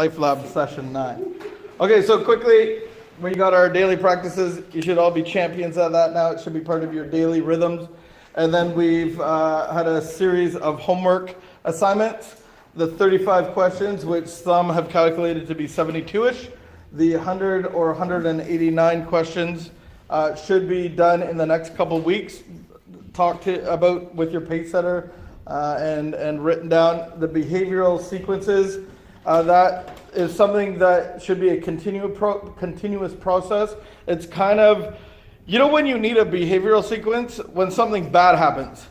LifeLab session 9. Okay, so quickly, we got our daily practices. You should all be champions at that now. It should be part of your daily rhythms. And then we've had a series of homework assignments, the 35 questions, which some have calculated to be 72-ish. The 100 or 189 questions should be done in the next couple weeks. Talk about with your pace setter and written down the behavioral sequences. That is something that should be a continuous process. It's kind of, when you need a behavioral sequence, when something bad happens,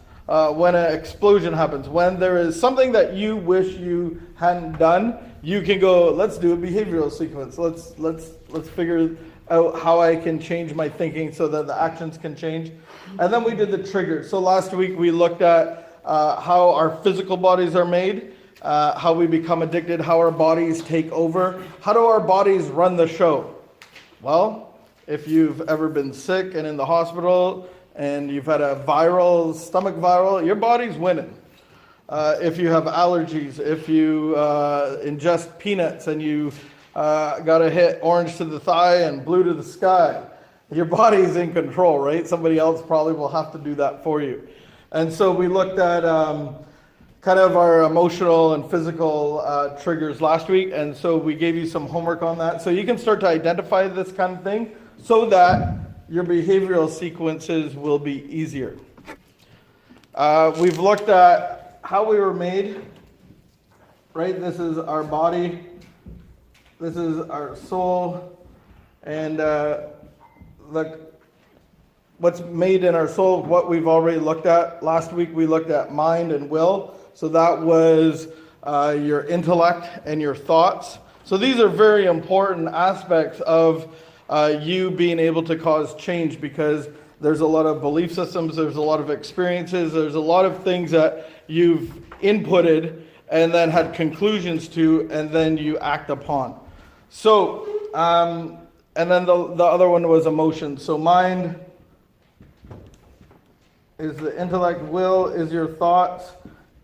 when an explosion happens, when there is something that you wish you hadn't done, you can go, let's do a behavioral sequence. Let's figure out how I can change my thinking so that the actions can change. And then we did the triggers. So last week we looked at how our physical bodies are made, how we become addicted, how our bodies take over. How do our bodies run the show? Well, if you've ever been sick and in the hospital and you've had a stomach viral, your body's winning. If you have allergies, if you ingest peanuts and you got to hit orange to the thigh and blue to the sky, your body's in control, right? Somebody else probably will have to do that for you. And so we looked at kind of our emotional and physical triggers last week, and so we gave you some homework on that. So you can start to identify this kind of thing so that your behavioral sequences will be easier. We've looked at how we were made, right? This is our body, this is our soul, and what's made in our soul, what we've already looked at. Last week we looked at mind and will. So that was your intellect and your thoughts. So these are very important aspects of you being able to cause change, because there's a lot of belief systems, there's a lot of experiences, there's a lot of things that you've inputted and then had conclusions to, and then you act upon. So, and then the other one was emotions. So mind is the intellect, will is your thoughts,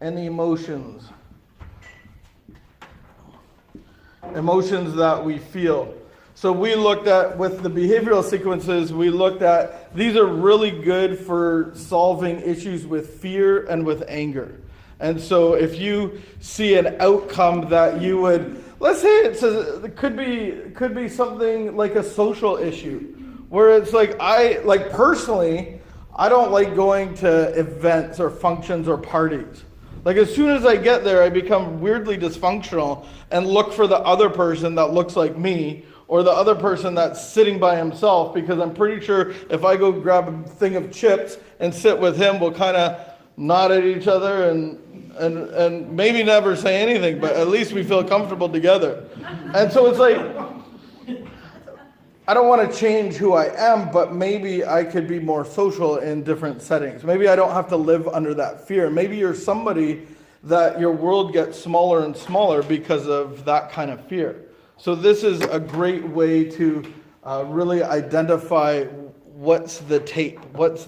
and the emotions. Emotions that we feel. So we looked at, with the behavioral sequences, we looked at, these are really good for solving issues with fear and with anger. And so if you see an outcome that you would, let's say it could be something like a social issue, where it's like personally, I don't like going to events or functions or parties. Like as soon as I get there, I become weirdly dysfunctional and look for the other person that looks like me, or the other person that's sitting by himself, because I'm pretty sure if I go grab a thing of chips and sit with him, we'll kind of nod at each other and maybe never say anything, but at least we feel comfortable together. And so it's like, I don't want to change who I am, but maybe I could be more social in different settings. Maybe I don't have to live under that fear. Maybe you're somebody that your world gets smaller and smaller because of that kind of fear. So this is a great way to really identify what's the tape, what's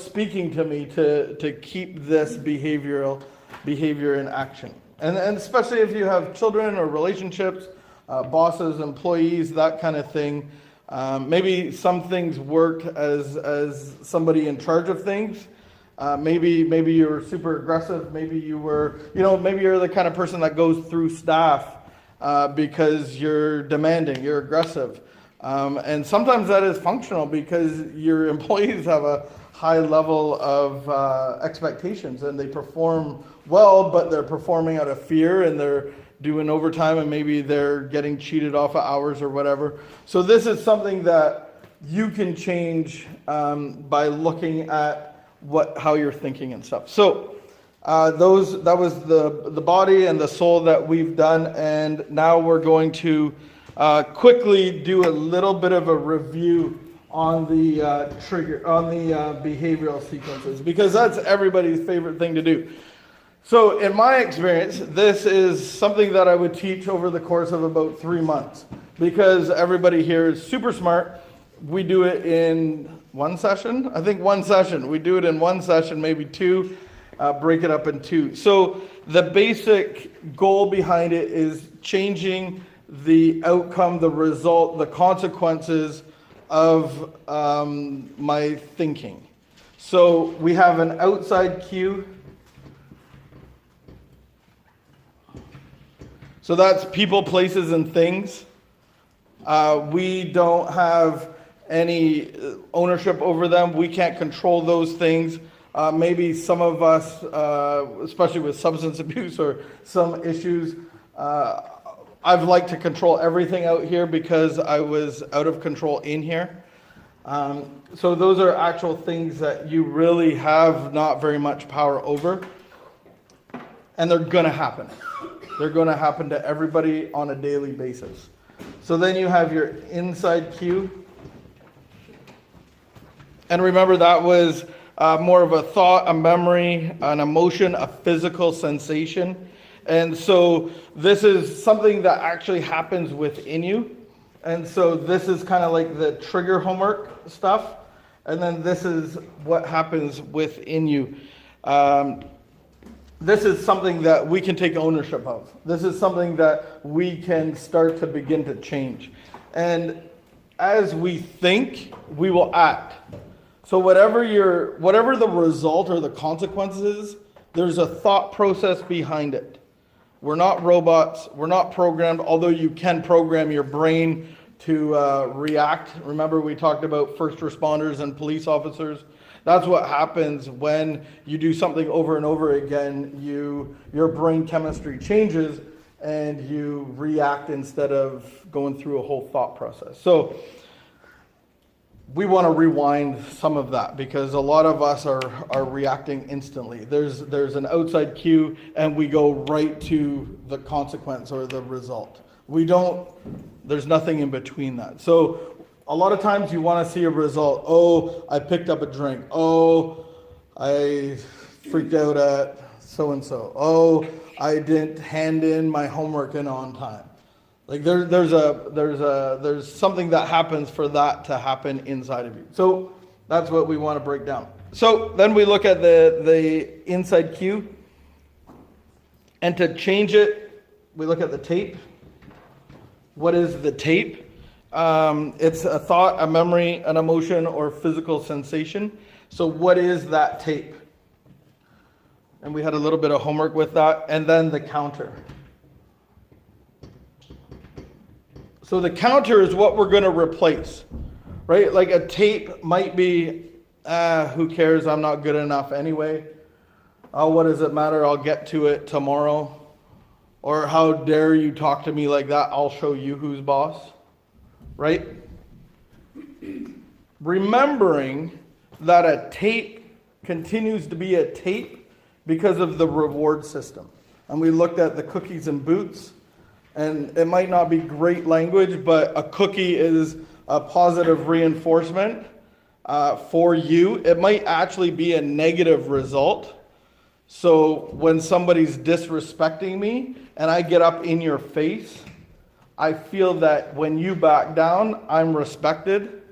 speaking to me to keep this behavior in action. And especially if you have children or relationships, bosses, employees, that kind of thing. Maybe some things work as somebody in charge of things. Maybe you were super aggressive. Maybe you were, maybe you're the kind of person that goes through staff because you're demanding, you're aggressive. And sometimes that is functional because your employees have a high level of expectations and they perform well, but they're performing out of fear and they're doing overtime and maybe they're getting cheated off of hours or whatever. So this is something that you can change by looking at how you're thinking and stuff. So that was the body and the soul that we've done, and now we're going to quickly do a little bit of a review on the behavioral sequences, because that's everybody's favorite thing to do. So in my experience, this is something that I would teach over the course of about 3 months, because everybody here is super smart. We do it in one session. I think one session. We do it in one session, maybe two. break it up in two. So the basic goal behind it is changing the outcome, the result, the consequences of my thinking. So we have an outside cue. So that's people, places, and things. We don't have any ownership over them. We can't control those things. Maybe some of us, especially with substance abuse or some issues, I've liked to control everything out here because I was out of control in here. So those are actual things that you really have not very much power over. And they're going to happen. They're going to happen to everybody on a daily basis. So then you have your inside cue. And remember, that was more of a thought, a memory, an emotion, a physical sensation. And so this is something that actually happens within you. And so this is kind of like the trigger homework stuff. And then this is what happens within you. This is something that we can take ownership of. This is something that we can start to begin to change. And as we think, we will act. So whatever the result or the consequences, there's a thought process behind it. We're not robots. We're not programmed, although you can program your brain to react. Remember, we talked about first responders and police officers. That's what happens when you do something over and over again. Your brain chemistry changes and you react instead of going through a whole thought process. So we want to rewind some of that because a lot of us are reacting instantly. There's an outside cue and we go right to the consequence or the result. There's nothing in between that. So a lot of times you want to see a result. Oh, I picked up a drink. Oh, I freaked out at so-and-so. Oh, I didn't hand in my homework in on time. Like there's something that happens for that to happen inside of you. So that's what we want to break down. So then we look at the inside cue. And to change it, we look at the tape. What is the tape? It's a thought, a memory, an emotion, or physical sensation. So what is that tape? And we had a little bit of homework with that. And then the counter. So the counter is what we're going to replace, right? Like a tape might be, who cares? I'm not good enough anyway. Oh, what does it matter? I'll get to it tomorrow. Or how dare you talk to me like that? I'll show you who's boss, right? Remembering that a tape continues to be a tape because of the reward system. And we looked at the cookies and boots. And it might not be great language, but a cookie is a positive reinforcement for you. It might actually be a negative result. So when somebody's disrespecting me and I get up in your face, I feel that when you back down, I'm respected.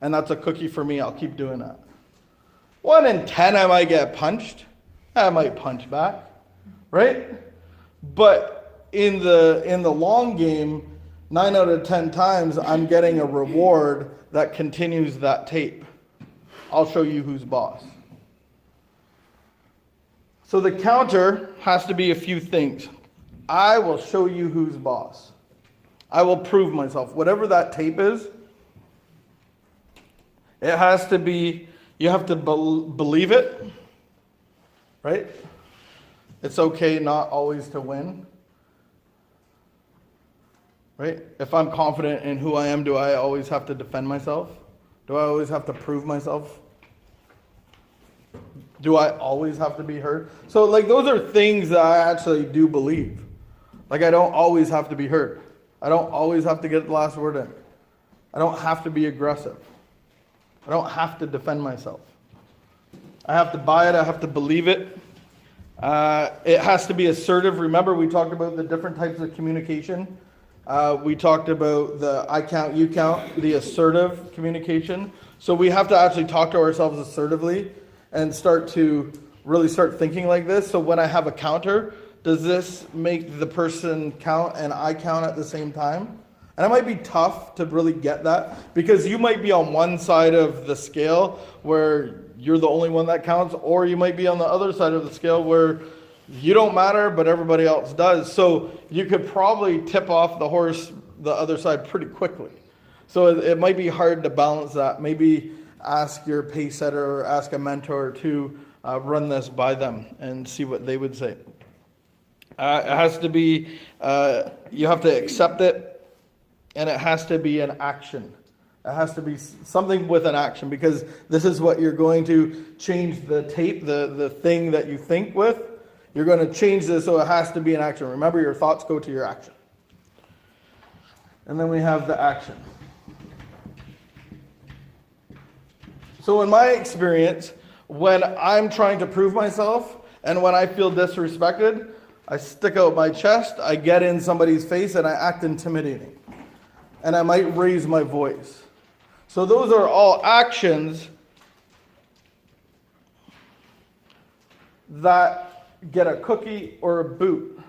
And that's a cookie for me. I'll keep doing that. 1 in 10, I might get punched. I might punch back, right? But in the long game, 9 out of 10 times, I'm getting a reward that continues that tape. I'll show you who's boss. So the counter has to be a few things. I will show you who's boss. I will prove myself. Whatever that tape is, it has to be, you have to believe it, right? It's okay not always to win. Right? If I'm confident in who I am, do I always have to defend myself? Do I always have to prove myself? Do I always have to be heard? So like those are things that I actually do believe. Like I don't always have to be heard. I don't always have to get the last word in. I don't have to be aggressive. I don't have to defend myself. I have to buy it. I have to believe it. It has to be assertive. Remember, we talked about the different types of communication. We talked about the I count, you count, the assertive communication. So we have to actually talk to ourselves assertively and start to really start thinking like this. So when I have a counter, does this make the person count and I count at the same time? And it might be tough to really get that, because you might be on one side of the scale where you're the only one that counts, or you might be on the other side of the scale where you don't matter, but everybody else does. So you could probably tip off the horse the other side pretty quickly. So it might be hard to balance that. Maybe ask your pace setter or ask a mentor to run this by them and see what they would say. It has to be, you have to accept it, and it has to be an action. It has to be something with an action, because this is what you're going to change the tape, the thing that you think with. You're going to change this, so it has to be an action. Remember, your thoughts go to your action. And then we have the action. So in my experience, when I'm trying to prove myself and when I feel disrespected, I stick out my chest, I get in somebody's face, and I act intimidating. And I might raise my voice. So those are all actions that get a cookie or a boot.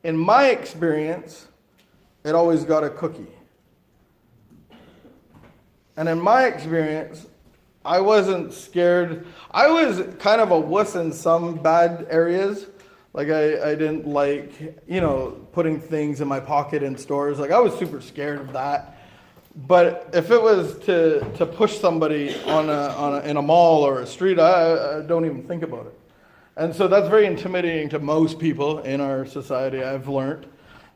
In my experience, it always got a cookie. And in my experience, I wasn't scared. I was kind of a wuss in some bad areas. Like I didn't like, putting things in my pocket in stores. Like I was super scared of that. But if it was to push somebody in a mall or a street, I don't even think about it. And so that's very intimidating to most people in our society, I've learned.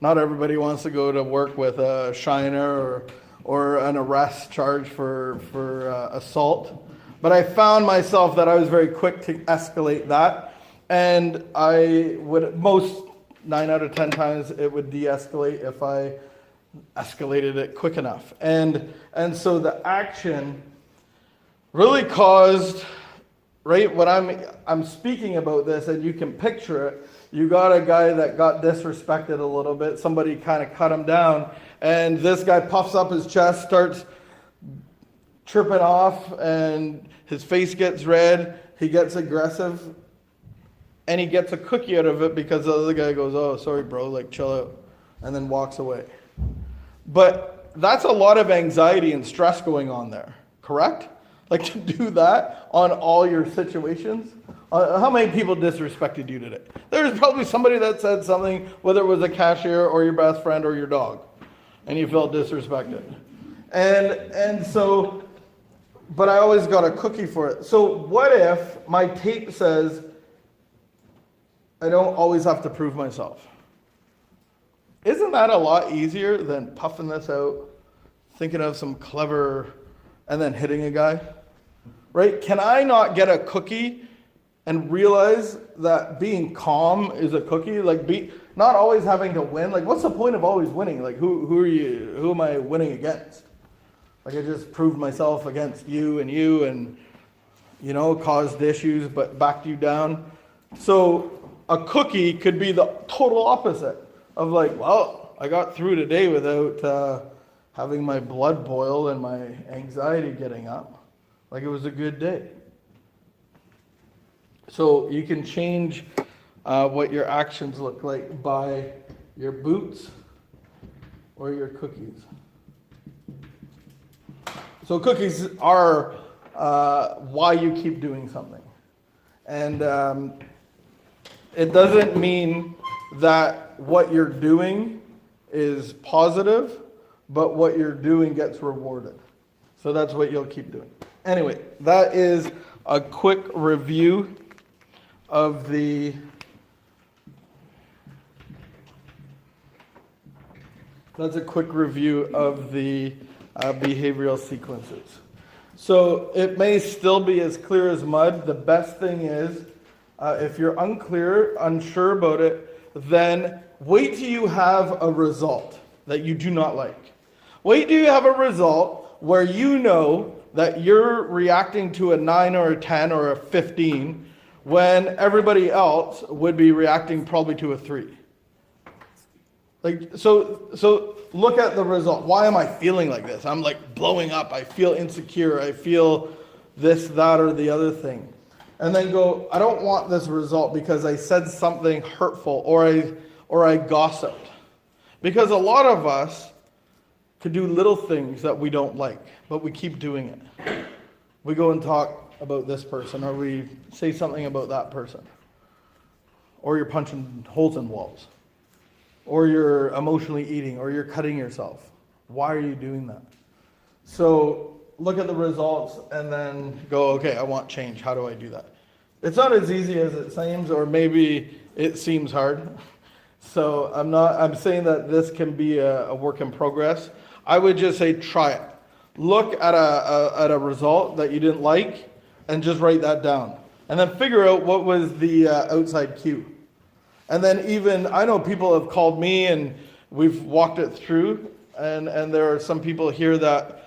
Not everybody wants to go to work with a shiner or an arrest charge for assault. But I found myself that I was very quick to escalate that. And I would, most 9 out of 10 times, it would de-escalate if I escalated it quick enough. And so the action really caused, right, when I'm speaking about this, and you can picture it, you got a guy that got disrespected a little bit, somebody kind of cut him down, and this guy puffs up his chest, starts tripping off, and his face gets red, he gets aggressive, and he gets a cookie out of it because the other guy goes, "Oh, sorry, bro, like chill out," and then walks away. But that's a lot of anxiety and stress going on there, correct? Like to do that on all your situations. How many people disrespected you today? There's probably somebody that said something, whether it was a cashier or your best friend or your dog, and you felt disrespected. And so, but I always got a cookie for it. So what if my tape says I don't always have to prove myself? Isn't that a lot easier than puffing this out, thinking of some clever, and then hitting a guy? Right? Can I not get a cookie and realize that being calm is a cookie? Like not always having to win. Like what's the point of always winning? Like who am I winning against? Like I just proved myself against you and caused issues but backed you down. So a cookie could be the total opposite of like, well, I got through today without having my blood boil and my anxiety getting up. Like it was a good day. So you can change what your actions look like by your boots or your cookies. So cookies are why you keep doing something. And it doesn't mean that what you're doing is positive, but what you're doing gets rewarded. So that's what you'll keep doing. Anyway, that is a quick review of the behavioral sequences. So it may still be as clear as mud. The best thing is, if you're unsure about it, then wait till you have a result that you do not like. Wait till you have a result where you know that you're reacting to a 9 or a 10 or a 15 when everybody else would be reacting probably to a 3. So look at the result. Why am I feeling like this? I'm like blowing up. I feel insecure. I feel this, that, or the other thing. and then go, I don't want this result because I said something hurtful or I gossiped. Because a lot of us could do little things that we don't like, but we keep doing it. We go and talk about this person, or we say something about that person. Or you're punching holes in walls. Or you're emotionally eating, or you're cutting yourself. Why are you doing that? So look at the results and then go, okay, I want change. How do I do that? It's not as easy as it seems, or maybe it seems hard. So I'm saying that this can be a work in progress. I would just say try it. Look at a result that you didn't like and just write that down. And then figure out what was the outside cue. And then even, I know people have called me and we've walked it through. And there are some people here that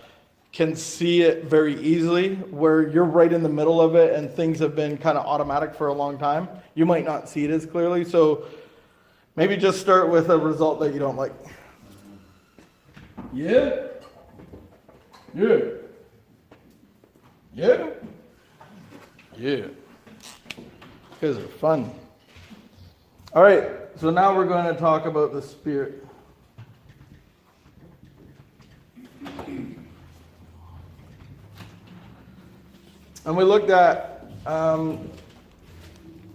can see it very easily, where you're right in the middle of it and things have been kind of automatic for a long time. You might not see it as clearly. So maybe just start with a result that you don't like. Yeah? Yeah. Yeah? Yeah. Because they're fun. All right, so now we're going to talk about the Spirit. And we looked at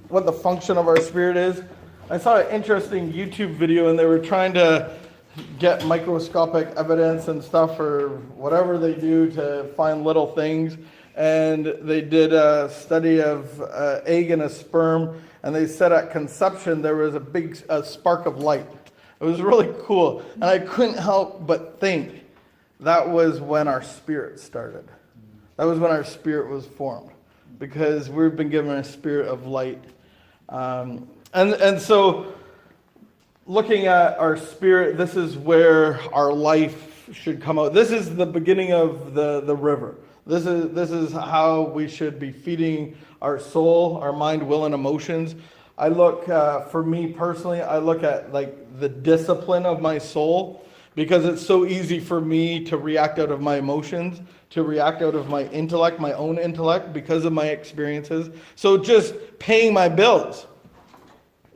what the function of our spirit is. I saw an interesting YouTube video, and they were trying to get microscopic evidence and stuff, or whatever they do to find little things. And they did a study of an egg and a sperm, and they said at conception there was a big spark of light. It was really cool. And I couldn't help but think that was when our spirit started. That was when our spirit was formed, because we've been given a spirit of light. And so looking at our spirit, this is where our life should come out. This is the beginning of the river. This is how we should be feeding our soul, our mind, will, and emotions. I look, for me personally, I look at like the discipline of my soul, because it's so easy for me to react out of my emotions, to react out of my intellect, my own intellect, because of my experiences. So just paying my bills.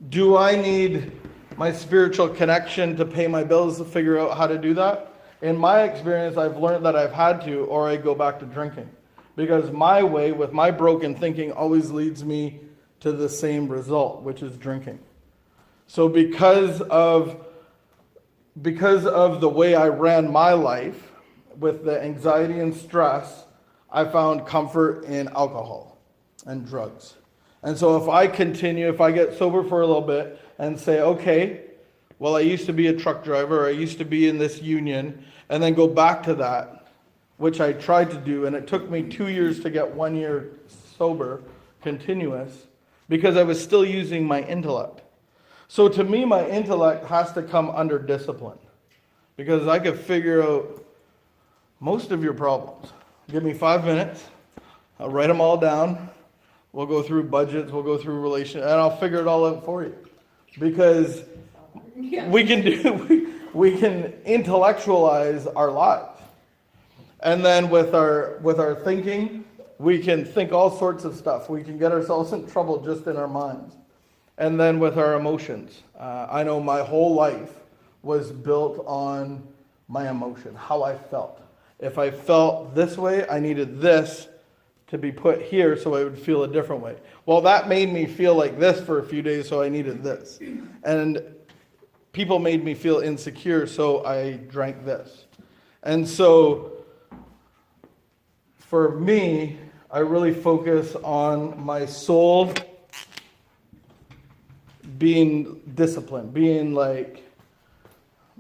Do I need my spiritual connection to pay my bills to figure out how to do that? In my experience, I've learned that I've had to, or I go back to drinking. Because my way, with my broken thinking, always leads me to the same result, which is drinking. So because of the way I ran my life, with the anxiety and stress, I found comfort in alcohol and drugs. And so if I get sober for a little bit and say, okay, well, I used to be a truck driver, or I used to be in this union, and then go back to that, which I tried to do, and it took me 2 years to get 1 year sober, continuous, because I was still using my intellect. So to me, my intellect has to come under discipline, because I could figure out most of your problems. Give me 5 minutes, I'll write them all down, we'll go through budgets, we'll go through relations, and I'll figure it all out for you. Because we can intellectualize our lives. And then with our thinking, we can think all sorts of stuff. We can get ourselves in trouble just in our minds. And then with our emotions, I know my whole life was built on my emotion, how I felt. If I felt this way, I needed this to be put here so I would feel a different way. Well, that made me feel like this for a few days, so I needed this. And people made me feel insecure, so I drank this. And so for me, I really focus on my soul being disciplined, being like,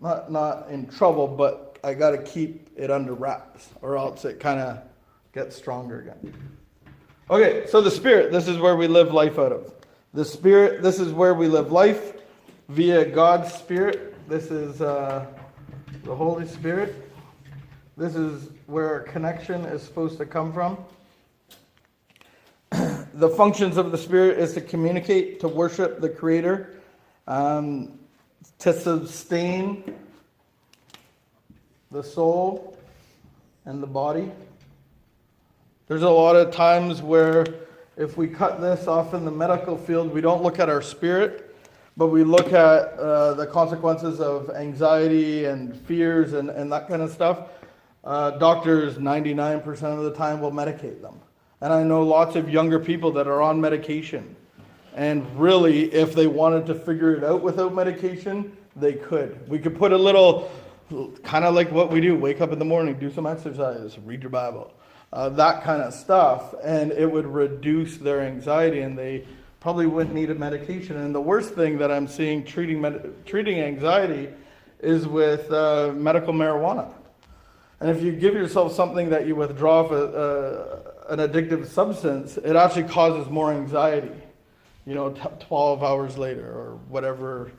not in trouble, but I got to keep it under wraps, or else it kind of gets stronger again. Okay, so the Spirit, this is where we live life out of. The Spirit, this is where we live life via God's Spirit. This is the Holy Spirit. This is where our connection is supposed to come from. The functions of the Spirit is to communicate, to worship the Creator, to sustain the soul and the body. There's a lot of times where if we cut this off in the medical field, we don't look at our spirit, but we look at the consequences of anxiety and fears and that kind of stuff. Doctors 99% of the time will medicate them. And I know lots of younger people that are on medication. And really, if they wanted to figure it out without medication, they could. We could put a little, kind of like what we do, wake up in the morning, do some exercise, read your Bible, that kind of stuff, and it would reduce their anxiety, and they probably wouldn't need a medication. And the worst thing that I'm seeing treating anxiety is with medical marijuana. And if you give yourself something that you withdraw an addictive substance, it actually causes more anxiety, 12 hours later or whatever,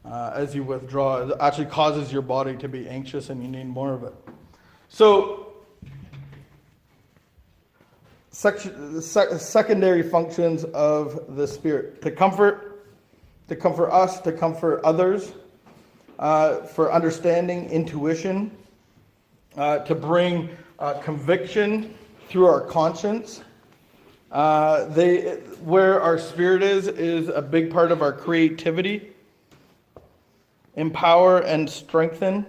as you withdraw. It actually causes your body to be anxious and you need more of it. So, secondary functions of the Spirit: to comfort us, to comfort others, for understanding, intuition, to bring conviction through our conscience. Where our spirit is a big part of our creativity. Empower and strengthen,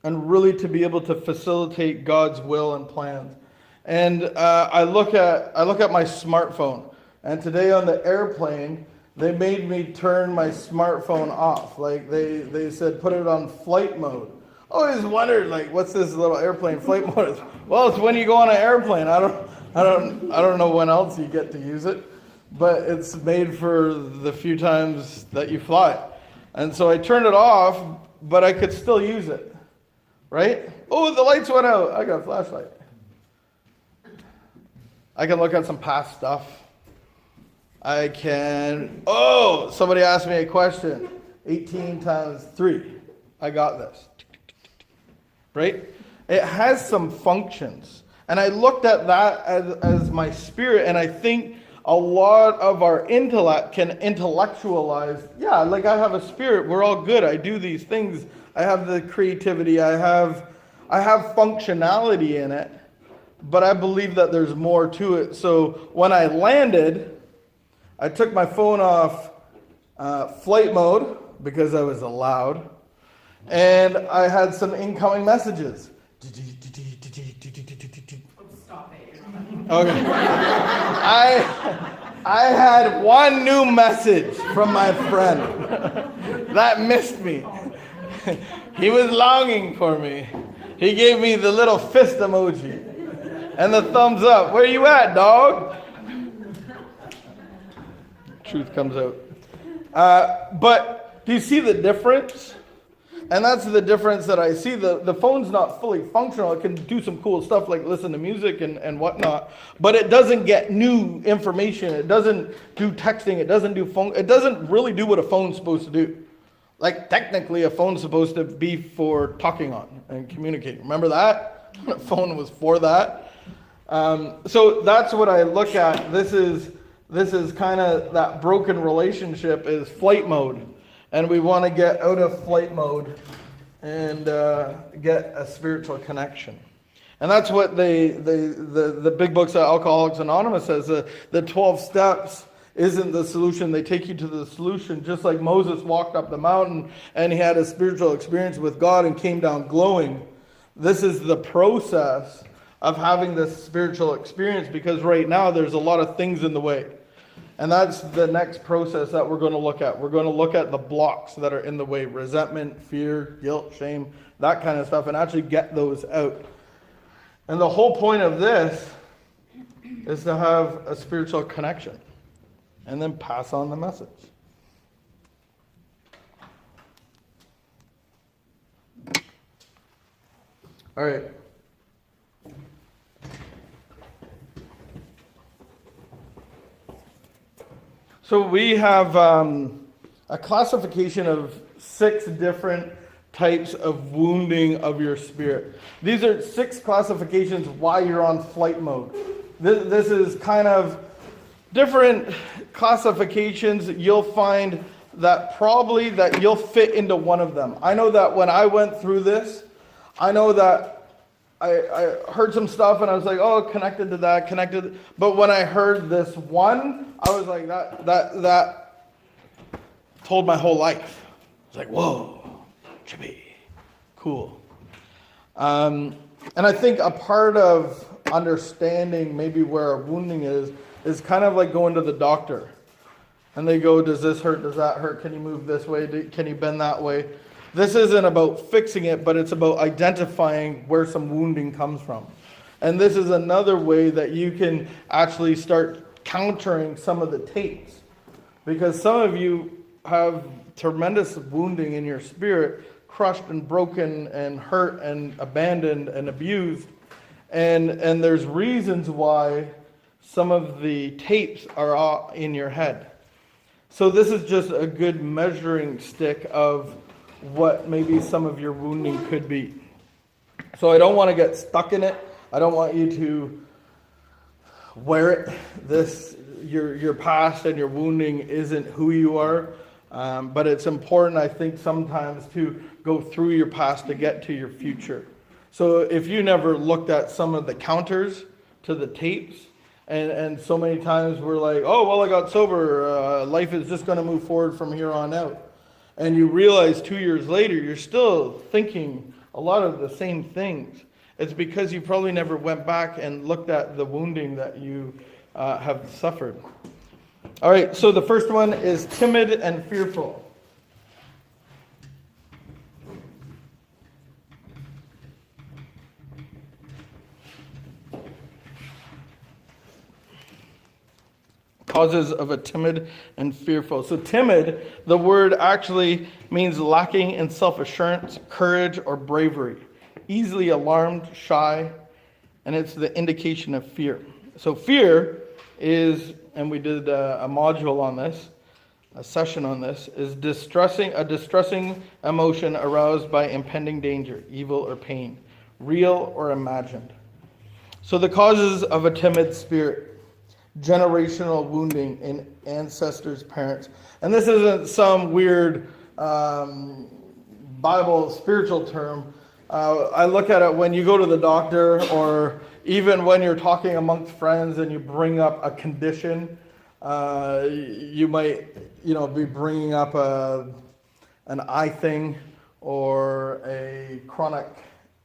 and really to be able to facilitate God's will and plans. And I look at my smartphone, and today on the airplane, they made me turn my smartphone off. Like they said, put it on flight mode. I always wondered, what's this little airplane flight mode? Well, it's when you go on an airplane. I don't know when else you get to use it, but it's made for the few times that you fly. And so I turned it off, but I could still use it, right? Oh, the lights went out. I got a flashlight. I can look at some past stuff. Somebody asked me a question. 18 times 3. I got this. Right? It has some functions. And I looked at that as my spirit, and I think a lot of our intellect can intellectualize, I have a spirit, we're all good, I do these things, I have the creativity, I have functionality in it, but I believe that there's more to it. So when I landed, I took my phone off flight mode, because I was allowed, and I had some incoming messages. Stop it. Okay. I had one new message from my friend that missed me. He was longing for me. He gave me the little fist emoji and the thumbs up. Where you at, dog? Truth comes out. But do you see the difference? And that's the difference that I see. The phone's not fully functional. It can do some cool stuff like listen to music and whatnot, but it doesn't get new information. It doesn't do texting. It doesn't do phone. It doesn't really do what a phone's supposed to do. Like technically a phone's supposed to be for talking on and communicating. Remember that? A phone was for that. So that's what I look at. This is kind of that broken relationship is flight mode. And we want to get out of flight mode and get a spiritual connection. And that's what the big books of Alcoholics Anonymous says. The 12 steps isn't the solution. They take you to the solution. Just like Moses walked up the mountain and he had a spiritual experience with God and came down glowing. This is the process of having this spiritual experience, because right now there's a lot of things in the way. And that's the next process that we're going to look at. We're going to look at the blocks that are in the way. Resentment, fear, guilt, shame, that kind of stuff, and actually get those out. And the whole point of this is to have a spiritual connection and then pass on the message. All right. So we have a classification of 6 different types of wounding of your spirit. These are 6 classifications why you're on flight mode. This is kind of different classifications. You'll find that probably that you'll fit into one of them. I know that when I went through this, I know that I heard some stuff and I was like, oh, connected to that, connected. But when I heard this one, I was like, that told my whole life. I was like, whoa, Chippy, cool. And I think a part of understanding maybe where a wounding is kind of like going to the doctor. And they go, does this hurt? Does that hurt? Can you move this way? Can you bend that way? This isn't about fixing it, but it's about identifying where some wounding comes from. And this is another way that you can actually start countering some of the tapes. Because some of you have tremendous wounding in your spirit, crushed and broken and hurt and abandoned and abused. And there's reasons why some of the tapes are in your head. So this is just a good measuring stick of what maybe some of your wounding could be. So I don't want to get stuck in it. I don't want you to wear it. Your past and your wounding isn't who you are. But it's important, I think, sometimes to go through your past to get to your future. So if you never looked at some of the counters to the tapes, and so many times we're like, oh, well, I got sober. Life is just going to move forward from here on out. And you realize 2 years later, you're still thinking a lot of the same things. It's because you probably never went back and looked at the wounding that you have suffered. All right, so the first one is timid and fearful. Causes of a timid and fearful. So timid, the word actually means lacking in self-assurance, courage, or bravery. Easily alarmed, shy, and it's the indication of fear. So fear is, and we did a module on this, a session on this, is a distressing emotion aroused by impending danger, evil or pain, real or imagined. So the causes of a timid spirit. Generational wounding in ancestors, parents. And this isn't some weird Bible spiritual term. I look at it when you go to the doctor, or even when you're talking amongst friends and you bring up a condition. You might, be bringing up an eye thing, or a chronic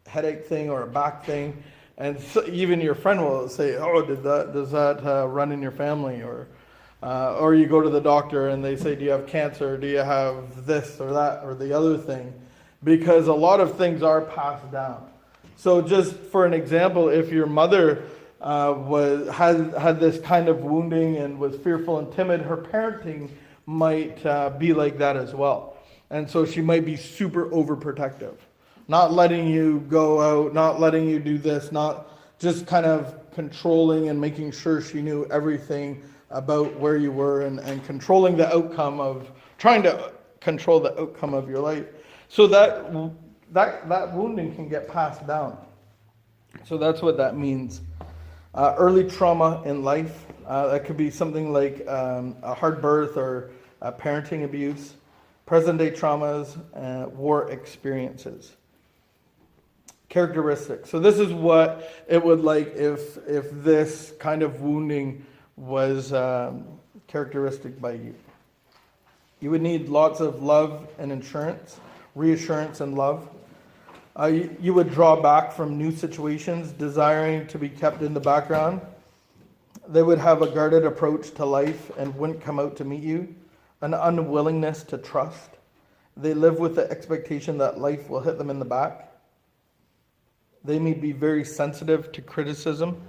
headache thing, or a back thing. And so even your friend will say, oh, does that run in your family? Or you go to the doctor and they say, do you have cancer? Do you have this or that or the other thing? Because a lot of things are passed down. So just for an example, if your mother had this kind of wounding and was fearful and timid, her parenting might be like that as well. And so she might be super overprotective. Not letting you go out, not letting you do this, not just kind of controlling and making sure she knew everything about where you were, and controlling the outcome trying to control the outcome of your life. So that wounding can get passed down. So that's what that means. Early trauma in life, that could be something like a hard birth or parenting abuse, present day traumas, war experiences. Characteristics. So this is what it would like if this kind of wounding was characteristic by you. You would need lots of love and reassurance and love. You would draw back from new situations, desiring to be kept in the background. They would have a guarded approach to life and wouldn't come out to meet you. An unwillingness to trust. They live with the expectation that life will hit them in the back. They may be very sensitive to criticism,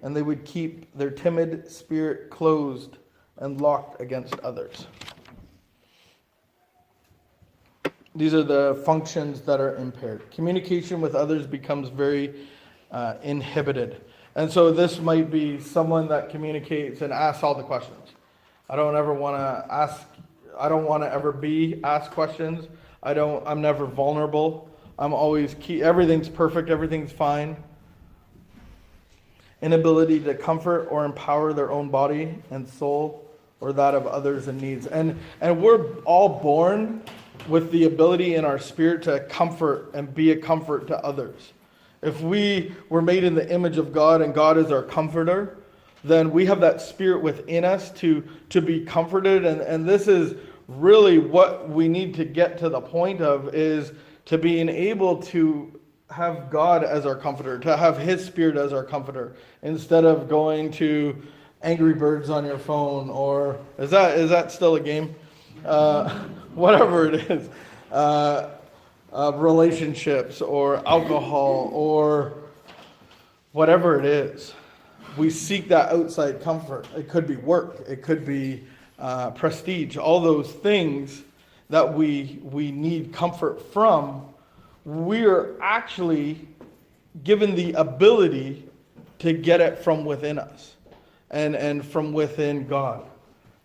and they would keep their timid spirit closed and locked against others. These are the functions that are impaired. Communication with others becomes very inhibited. And so this might be someone that communicates and asks all the questions. I don't ever want to ask. I don't want to ever be asked questions. I'm never vulnerable. I'm always everything's perfect, everything's fine. Inability to comfort or empower their own body and soul, or that of others in needs. And we're all born with the ability in our spirit to comfort and be a comfort to others. If we were made in the image of God and God is our comforter, then we have that spirit within us to be comforted. And this is really what we need to get to the point of, is to being able to have God as our comforter, to have His Spirit as our comforter, instead of going to Angry Birds on your phone, or is that still a game? Whatever it is, relationships or alcohol or whatever it is. We seek that outside comfort. It could be work. It could be prestige. All those things that we need comfort from, we're actually given the ability to get it from within us and from within God.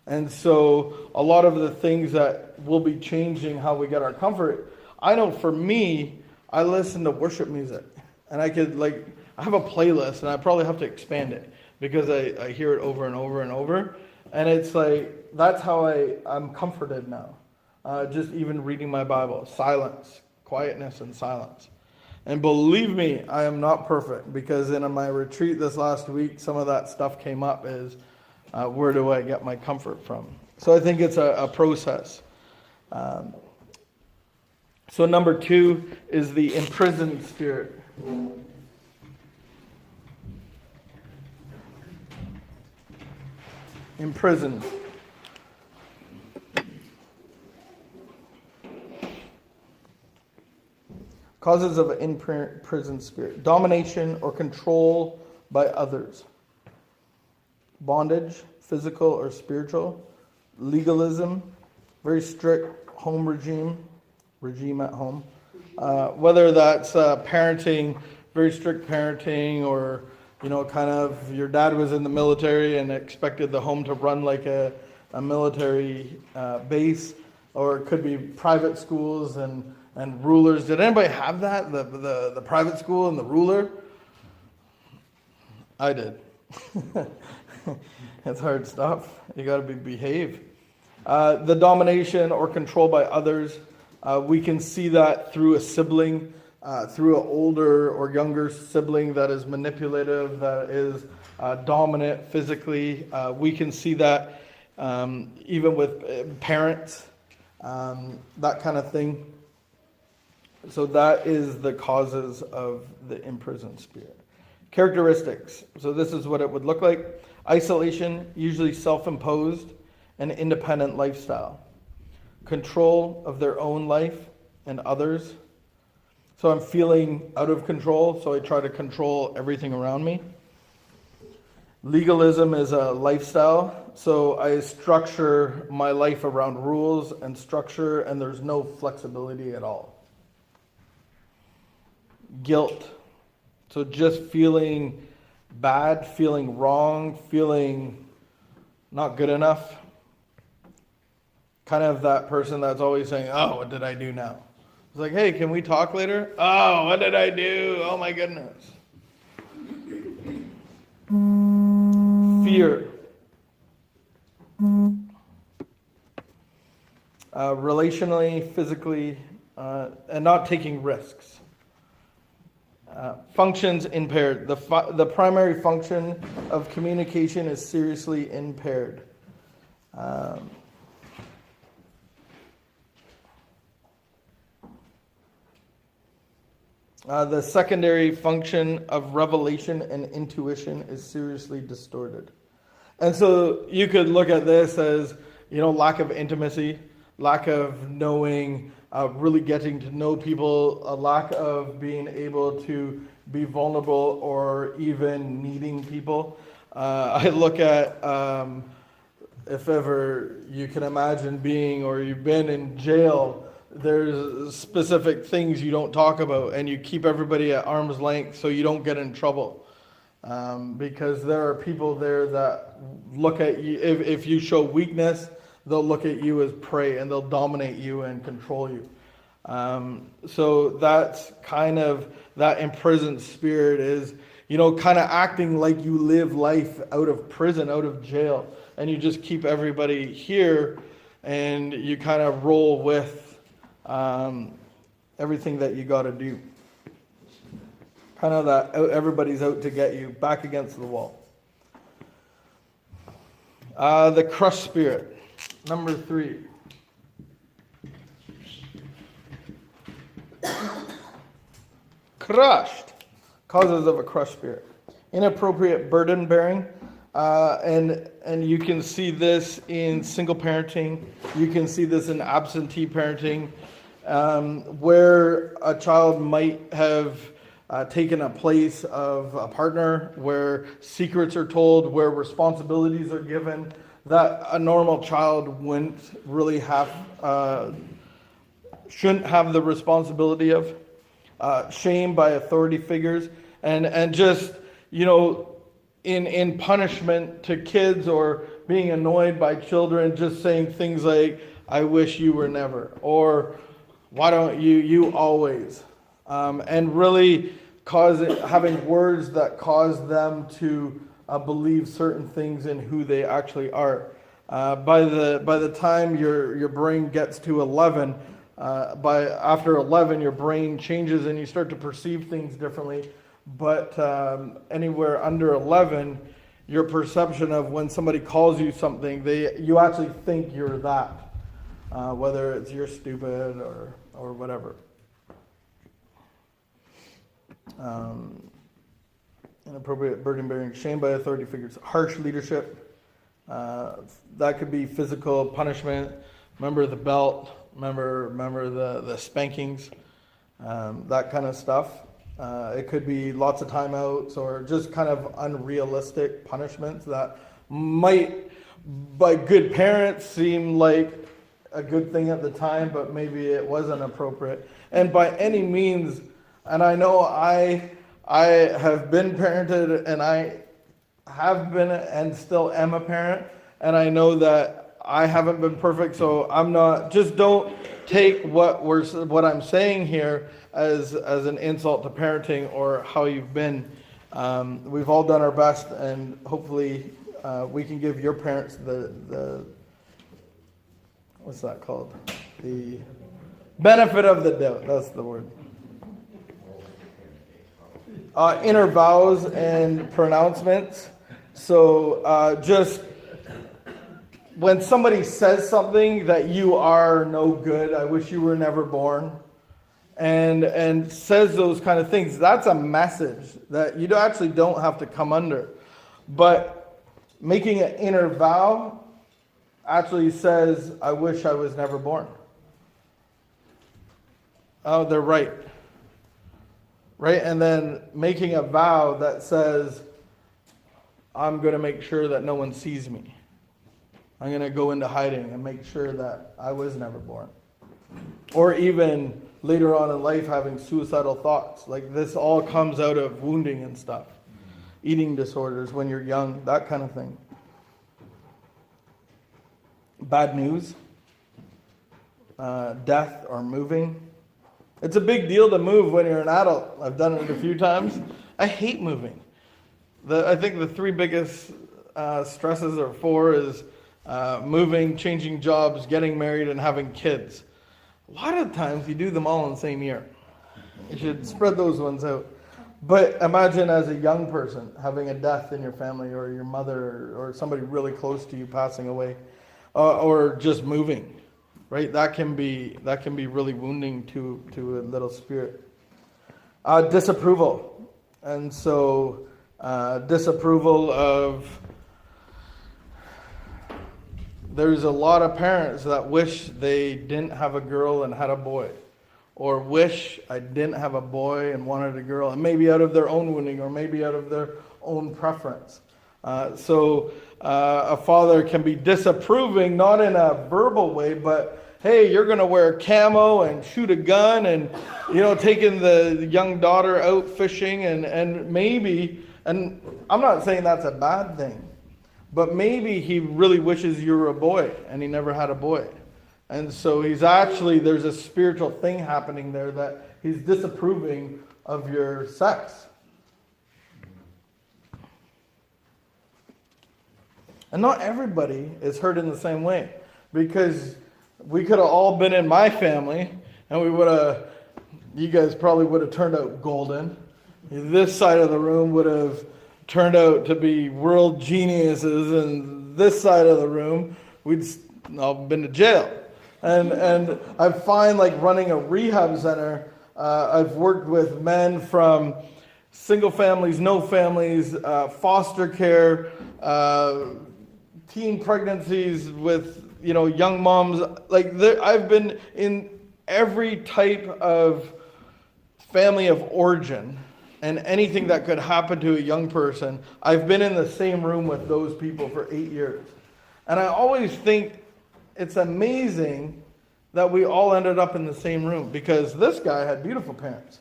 And so a lot of the things that will be changing how we get our comfort, I know for me, I listen to worship music. And I have a playlist, and I probably have to expand it because I hear it over and over and over. And it's like, that's how I'm comforted now. Just even reading my Bible. Silence, quietness and silence. And believe me, I am not perfect, because in my retreat this last week, some of that stuff came up, is where do I get my comfort from? So I think it's a process. So number 2 is the imprisoned spirit. Imprisoned. Causes of imprisoned spirit. Domination or control by others. Bondage, physical or spiritual. Legalism. Very strict home regime at home. Whether that's parenting, very strict parenting, or kind of your dad was in the military and expected the home to run like a military base, or it could be private schools and rulers. Did anybody have that? The private school and the ruler? I did. It's hard stuff. You got to behave. The domination or control by others. We can see that through a sibling, through an older or younger sibling that is manipulative, that is dominant physically. We can see that even with parents, that kind of thing. So that is the causes of the imprisoned spirit. Characteristics. So this is what it would look like. Isolation, usually self-imposed, and independent lifestyle. Control of their own life and others. So I'm feeling out of control, so I try to control everything around me. Legalism is a lifestyle, so I structure my life around rules and structure, and there's no flexibility at all. Guilt. So just feeling bad, feeling wrong, feeling not good enough. Kind of that person that's always saying, oh, what did I do now? It's like, hey, can we talk later? Oh, what did I do? Oh my goodness. Fear. Relationally, physically, and not taking risks. Functions impaired. The primary function of communication is seriously impaired. The secondary function of revelation and intuition is seriously distorted. And so you could look at this as, lack of intimacy, lack of knowing, really getting to know people, a lack of being able to be vulnerable or even needing people. I look at, if ever you can imagine being, or you've been in jail, there's specific things you don't talk about, and you keep everybody at arm's length so you don't get in trouble. Because there are people there that look at you, if you show weakness, they'll look at you as prey, and they'll dominate you and control you. So that's kind of that imprisoned spirit is, kind of acting like you live life out of prison, out of jail, and you just keep everybody here, and you kind of roll with everything that you got to do. Kind of that everybody's out to get you, back against the wall. The crushed spirit, number 3. Crushed. Causes of a crushed spirit. Inappropriate burden bearing. And you can see this in single parenting. You can see this in absentee parenting, where a child might have taken a place of a partner, where secrets are told, where responsibilities are given that a normal child wouldn't really have, shouldn't have the responsibility of. Shame by authority figures, and just, in punishment to kids, or being annoyed by children, just saying things like, I wish you were never, or why don't you always, and really having words that cause them to believe certain things in who they actually are. By the time your brain gets to 11, after 11, your brain changes and you start to perceive things differently. But anywhere under 11, your perception of when somebody calls you something, you actually think you're that, whether it's you're stupid or whatever. Inappropriate burden bearing, shame by authority figures, harsh leadership. That could be physical punishment. Remember the belt. Remember the spankings, that kind of stuff. It could be lots of timeouts, or just kind of unrealistic punishments that might, by good parents, seem like a good thing at the time, but maybe it wasn't appropriate. And by any means, and I know I have been parented, and I have been and still am a parent, and I know that I haven't been perfect, so I'm not. Just don't take what I'm saying here as an insult to parenting or how you've been. We've all done our best, and hopefully we can give your parents the what's that called? The benefit of the doubt. That's the word. Inner vows and pronouncements. So just when somebody says something that you are no good, I wish you were never born, and says those kind of things, that's a message that you actually don't have to come under. But making an inner vow actually says, I wish I was never born. Oh, they're right. Right? And then making a vow that says, I'm going to make sure that no one sees me. I'm going to go into hiding and make sure that I was never born. Or even later on in life having suicidal thoughts. Like this all comes out of wounding and stuff. Eating disorders when you're young, that kind of thing. Bad news. Death or moving. It's a big deal to move when you're an adult. I've done it a few times. I hate moving. I think the 3 biggest stresses or 4 is moving, changing jobs, getting married, and having kids. A lot of times you do them all in the same year. You should spread those ones out. But imagine as a young person having a death in your family, or your mother or somebody really close to you passing away, or just moving, right? That can be really wounding to a little spirit. Disapproval. And so disapproval of... There's a lot of parents that wish they didn't have a girl and had a boy, or wish I didn't have a boy and wanted a girl, and maybe out of their own wounding, or maybe out of their own preference. So a father can be disapproving, not in a verbal way, but hey, you're going to wear camo and shoot a gun, and taking the young daughter out fishing, and maybe, and I'm not saying that's a bad thing. But maybe he really wishes you were a boy and he never had a boy. And so there's a spiritual thing happening there that he's disapproving of your sex. And not everybody is hurt in the same way, because we could have all been in my family and you guys probably would have turned out golden. This side of the room would have turned out to be world geniuses, and this side of the room, we'd all been to jail. And I find like running a rehab center, I've worked with men from single families, no families, foster care, teen pregnancies with, young moms. Like I've been in every type of family of origin and anything that could happen to a young person. I've been in the same room with those people for 8 years. And I always think it's amazing that we all ended up in the same room, because this guy had beautiful parents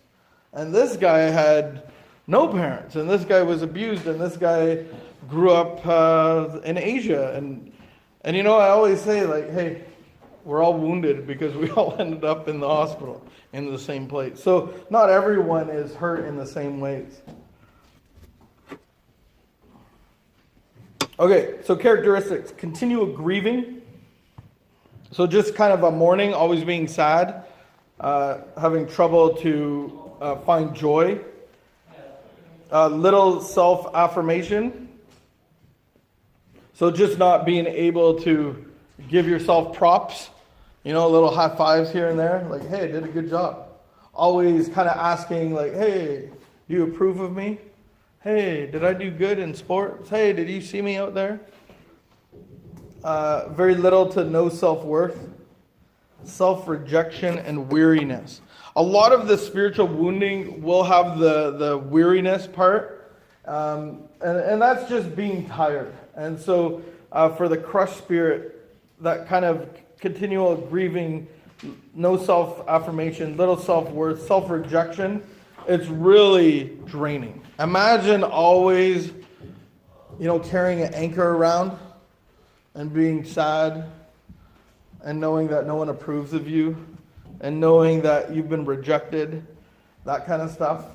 and this guy had no parents, and this guy was abused, and this guy grew up in Asia. And I always say, like, hey, we're all wounded because we all ended up in the hospital in the same place. So not everyone is hurt in the same ways. Okay, so characteristics: continual grieving. So just kind of a mourning, always being sad, having trouble to find joy. Little self-affirmation. So just not being able to give yourself props, little high fives here and there, like, hey, I did a good job. Always kind of asking, like, hey, do you approve of me? Hey, did I do good in sports? Hey, did you see me out there? Very little to no self-worth, self-rejection, and weariness. A lot of the spiritual wounding will have the weariness part, and that's just being tired. And so for the crushed spirit, that kind of continual grieving, no self-affirmation, little self-worth, self-rejection, it's really draining. Imagine always, carrying an anchor around and being sad and knowing that no one approves of you and knowing that you've been rejected, that kind of stuff.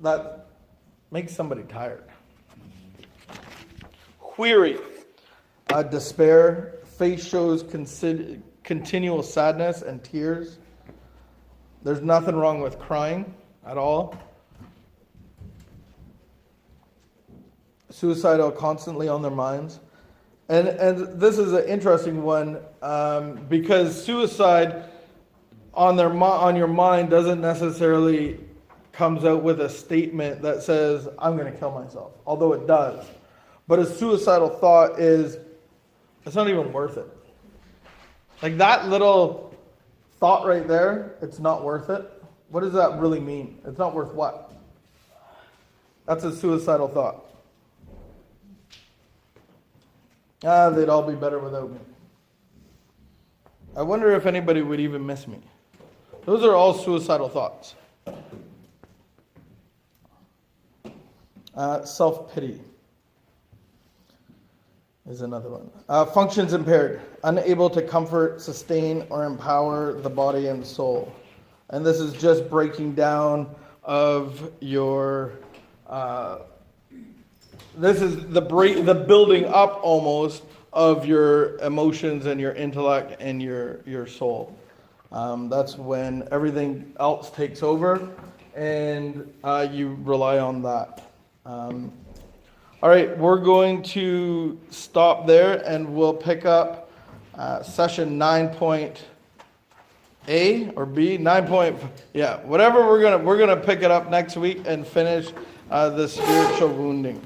That makes somebody tired. Weary, despair, face shows continual sadness and tears. There's nothing wrong with crying at all. Suicidal, constantly on their minds. And this is an interesting one, because suicide on your mind doesn't necessarily comes out with a statement that says, I'm going to kill myself, although it does. But a suicidal thought is, it's not even worth it. Like that little thought right there, it's not worth it. What does that really mean? It's not worth what? That's a suicidal thought. They'd all be better without me. I wonder if anybody would even miss me. Those are all suicidal thoughts. Self-pity is another one. Functions impaired, unable to comfort, sustain, or empower the body and soul. And this is just breaking down of your... this is the building up almost of your emotions and your intellect and your soul. That's when everything else takes over and you rely on that. All right, we're going to stop there and we'll pick up session 9.A or B, whatever we're gonna pick it up next week and finish the spiritual wounding.